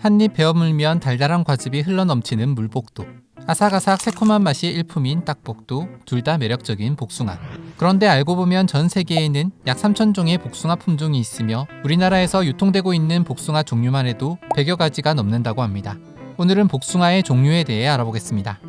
한입 베어물면 달달한 과즙이 흘러넘치는 물복도, 아삭아삭 새콤한 맛이 일품인 딱복도, 둘 다 매력적인 복숭아. 그런데 알고 보면 전 세계에는 약 3,000종의 복숭아 품종이 있으며 우리나라에서 유통되고 있는 복숭아 종류만 해도 100여 가지가 넘는다고 합니다. 오늘은 복숭아의 종류에 대해 알아보겠습니다.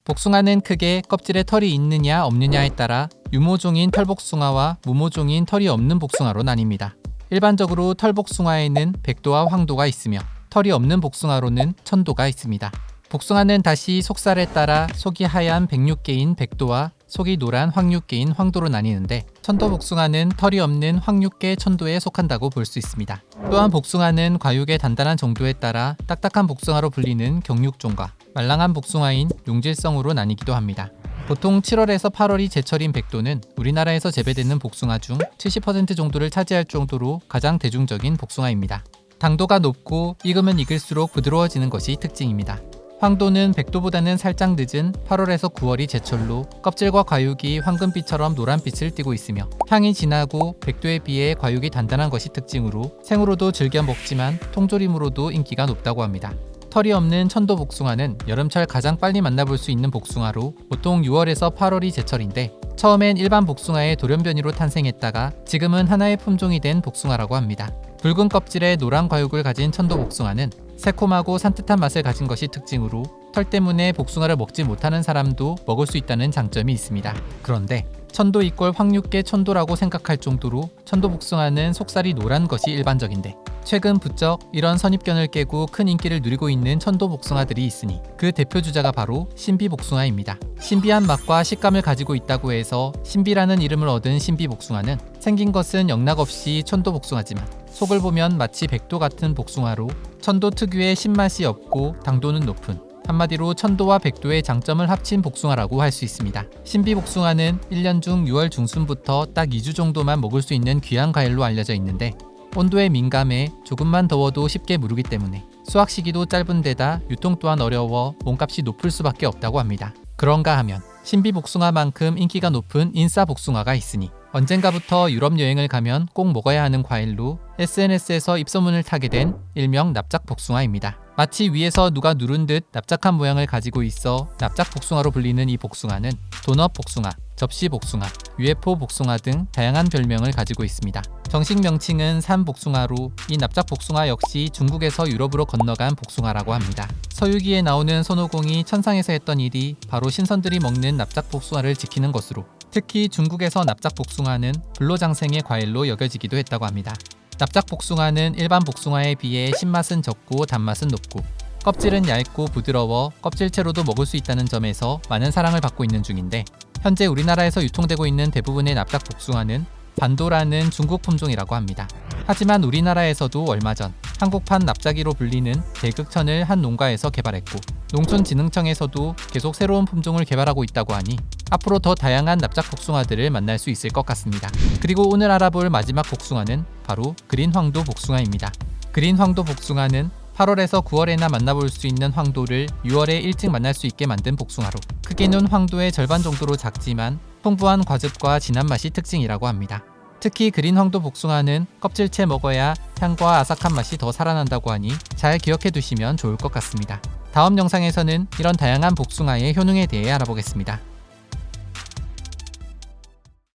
복숭아는 크게 껍질에 털이 있느냐 없느냐에 따라 유모종인 털복숭아와 무모종인 털이 없는 복숭아로 나뉩니다. 일반적으로 털복숭아에는 백도와 황도가 있으며 털이 없는 복숭아로는 천도가 있습니다. 복숭아는 다시 속살에 따라 속이 하얀 백육개인 백도와 속이 노란 황육개인 황도로 나뉘는데, 천도 복숭아는 털이 없는 황육개 천도에 속한다고 볼 수 있습니다. 또한 복숭아는 과육의 단단한 정도에 따라 딱딱한 복숭아로 불리는 경육종과 말랑한 복숭아인 용질성으로 나뉘기도 합니다. 보통 7월에서 8월이 제철인 백도는 우리나라에서 재배되는 복숭아 중 70% 정도를 차지할 정도로 가장 대중적인 복숭아입니다. 당도가 높고 익으면 익을수록 부드러워지는 것이 특징입니다. 황도는 백도보다는 살짝 늦은 8월에서 9월이 제철로 껍질과 과육이 황금빛처럼 노란빛을 띠고 있으며 향이 진하고 백도에 비해 과육이 단단한 것이 특징으로 생으로도 즐겨 먹지만 통조림으로도 인기가 높다고 합니다. 털이 없는 천도 복숭아는 여름철 가장 빨리 만나볼 수 있는 복숭아로 보통 6월에서 8월이 제철인데, 처음엔 일반 복숭아의 돌연변이로 탄생했다가 지금은 하나의 품종이 된 복숭아라고 합니다. 붉은 껍질에 노란 과육을 가진 천도 복숭아는 새콤하고 산뜻한 맛을 가진 것이 특징으로 털 때문에 복숭아를 먹지 못하는 사람도 먹을 수 있다는 장점이 있습니다. 그런데 천도 이꼴 황육계 천도라고 생각할 정도로 천도 복숭아는 속살이 노란 것이 일반적인데, 최근 부쩍 이런 선입견을 깨고 큰 인기를 누리고 있는 천도 복숭아들이 있으니 그 대표 주자가 바로 신비 복숭아입니다. 신비한 맛과 식감을 가지고 있다고 해서 신비라는 이름을 얻은 신비 복숭아는 생긴 것은 영락없이 천도 복숭아지만 속을 보면 마치 백도 같은 복숭아로 천도 특유의 신맛이 없고 당도는 높은, 한마디로 천도와 백도의 장점을 합친 복숭아라고 할 수 있습니다. 신비 복숭아는 1년 중 6월 중순부터 딱 2주 정도만 먹을 수 있는 귀한 과일로 알려져 있는데, 온도에 민감해 조금만 더워도 쉽게 무르기 때문에 수확 시기도 짧은 데다 유통 또한 어려워 몸값이 높을 수밖에 없다고 합니다. 그런가 하면 신비 복숭아만큼 인기가 높은 인싸 복숭아가 있으니 언젠가부터 유럽 여행을 가면 꼭 먹어야 하는 과일로 SNS에서 입소문을 타게 된 일명 납작 복숭아입니다. 마치 위에서 누가 누른 듯 납작한 모양을 가지고 있어 납작 복숭아로 불리는 이 복숭아는 도넛 복숭아, 접시 복숭아, UFO 복숭아 등 다양한 별명을 가지고 있습니다. 정식 명칭은 산 복숭아로 이 납작 복숭아 역시 중국에서 유럽으로 건너간 복숭아라고 합니다. 서유기에 나오는 손오공이 천상에서 했던 일이 바로 신선들이 먹는 납작 복숭아를 지키는 것으로, 특히 중국에서 납작 복숭아는 불로장생의 과일로 여겨지기도 했다고 합니다. 납작 복숭아는 일반 복숭아에 비해 신맛은 적고 단맛은 높고 껍질은 얇고 부드러워 껍질채로도 먹을 수 있다는 점에서 많은 사랑을 받고 있는 중인데, 현재 우리나라에서 유통되고 있는 대부분의 납작 복숭아는 반도라는 중국 품종이라고 합니다. 하지만 우리나라에서도 얼마 전 한국판 납작이로 불리는 대극천을 한 농가에서 개발했고, 농촌진흥청에서도 계속 새로운 품종을 개발하고 있다고 하니 앞으로 더 다양한 납작 복숭아들을 만날 수 있을 것 같습니다. 그리고 오늘 알아볼 마지막 복숭아는 바로 그린 황도 복숭아입니다. 그린 황도 복숭아는 8월에서 9월에나 만나볼 수 있는 황도를 6월에 일찍 만날 수 있게 만든 복숭아로, 크기는 황도의 절반 정도로 작지만 풍부한 과즙과 진한 맛이 특징이라고 합니다. 특히 그린 황도 복숭아는 껍질채 먹어야 향과 아삭한 맛이 더 살아난다고 하니 잘 기억해 두시면 좋을 것 같습니다. 다음 영상에서는 이런 다양한 복숭아의 효능에 대해 알아보겠습니다.